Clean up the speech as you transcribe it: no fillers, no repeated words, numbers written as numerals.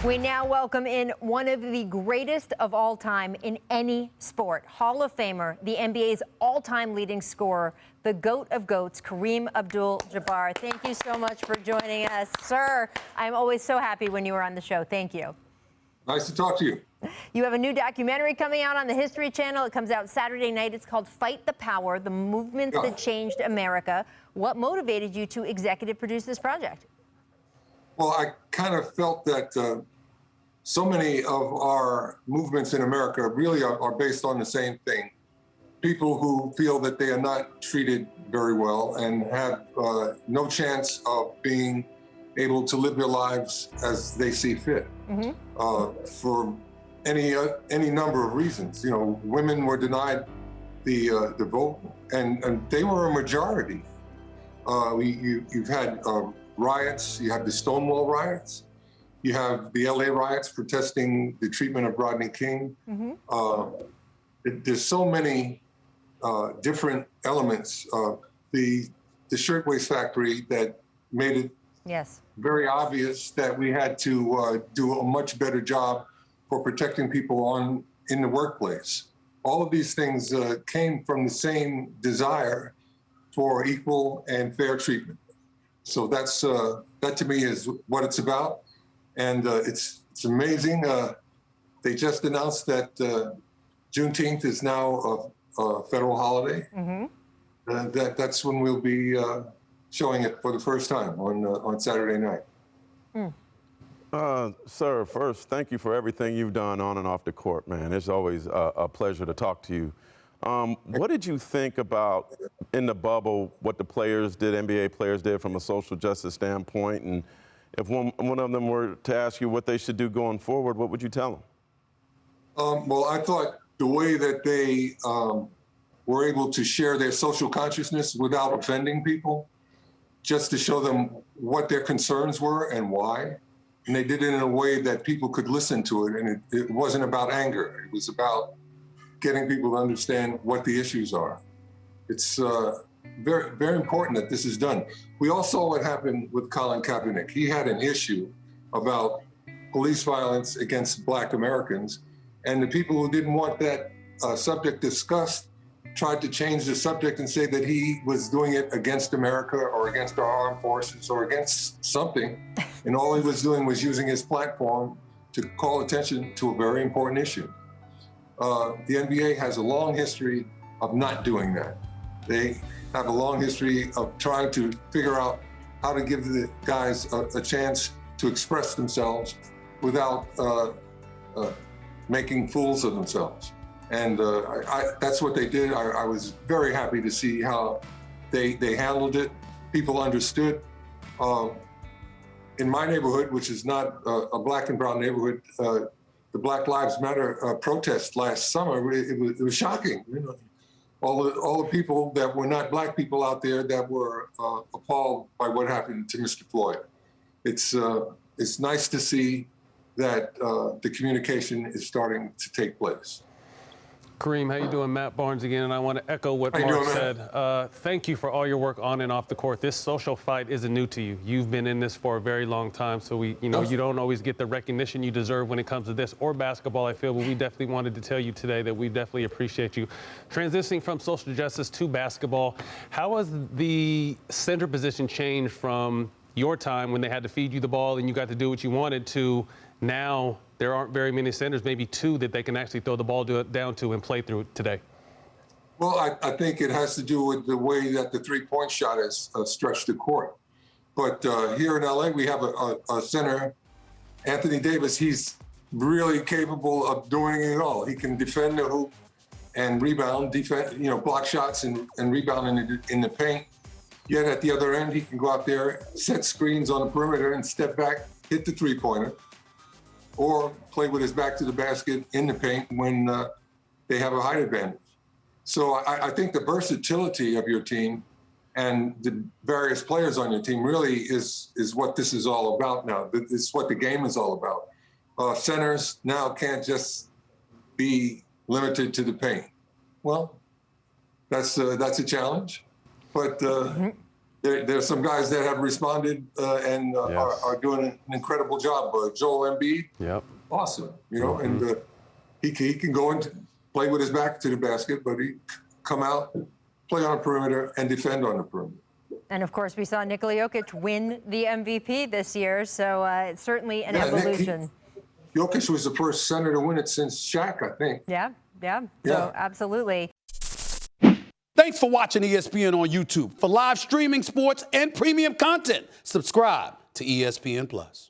We now welcome in one of the greatest of all time in any sport, Hall of Famer, the NBA's all-time leading scorer, the GOAT of GOATs, Kareem Abdul-Jabbar. Thank you so much for joining us. Sir, I'm always so happy when you are on the show. Thank you. Nice to talk to you. You have a new documentary coming out on the History Channel. It comes out Saturday night. It's called Fight the Power, the movements that changed America. What motivated you to executive produce this project? Well, I kind of felt that so many of our movements in America really are based on the same thing. People who feel that they are not treated very well and have no chance of being able to live their lives as they see fit, for any number of reasons. You know, women were denied the vote, and they were a majority. You've had riots. You have the Stonewall riots. You have the LA riots protesting the treatment of Rodney King. There's so many different elements. The shirtwaist factory that made it very obvious that we had to do a much better job for protecting people in the workplace. All of these things came from the same desire for equal and fair treatment. So that to me is what it's about. And it's amazing. They just announced that Juneteenth is now a federal holiday. That's when we'll be showing it for the first time on Saturday night. Sir, first, thank you for everything you've done on and off the court, man. It's always a pleasure to talk to you. What did you think about, in the bubble, what the players did, NBA players did from a social justice standpoint? And if one of them were to ask you what they should do going forward, what would you tell them? Well, I thought the way that they were able to share their social consciousness without offending people, just to show them what their concerns were and why. And they did it in a way that people could listen to it. And it wasn't about anger. It was about getting people to understand what the issues are. It's very, very important that this is done. We all saw what happened with Colin Kaepernick. He had an issue about police violence against Black Americans, and the people who didn't want that subject discussed tried to change the subject and say that he was doing it against America or against our armed forces or against something. And all he was doing was using his platform to call attention to a very important issue. The NBA has a long history of not doing that. They have a long history of trying to figure out how to give the guys a chance to express themselves without making fools of themselves. And that's what they did. I was very happy to see how they handled it. People understood. In my neighborhood, which is not a Black and brown neighborhood, the Black Lives Matter protest last summer, it was shocking. You know, all the people that were not Black people out there that were appalled by what happened to Mr. Floyd. It's nice to see that the communication is starting to take place. Kareem, how you doing? Matt Barnes again, and I want to echo what Mark said. Thank you for all your work on and off the court. This social fight isn't new to you. You've been in this for a very long time, so you don't always get the recognition you deserve when it comes to this or basketball, I feel, but we definitely wanted to tell you today that we definitely appreciate you. Transitioning from social justice to basketball, how has the center position changed from your time when they had to feed you the ball and you got to do what you wanted to now? There aren't very many centers, maybe two, that they can actually throw the ball down to and play through today. Well, I think it has to do with the way that the three-point shot has stretched the court. But here in LA, we have a center, Anthony Davis. He's really capable of doing it all. He can defend the hoop and rebound, block shots and rebound in the paint. Yet at the other end, he can go out there, set screens on the perimeter and step back, hit the three-pointer, or play with his back to the basket in the paint when they have a height advantage. So I think the versatility of your team and the various players on your team really is what this is all about now. It's what the game is all about. Centers now can't just be limited to the paint. Well, that's a challenge, but there's some guys that have responded and are doing an incredible job. Joel Embiid, awesome, you know, and he can go and play with his back to the basket, but he come out, play on the perimeter, and defend on the perimeter. And of course, we saw Nikola Jokic win the MVP this year, so it's certainly an evolution. Jokic was the first center to win it since Shaq, I think. Yeah. So absolutely. Thanks for watching ESPN on YouTube. For live streaming sports and premium content, subscribe to ESPN+.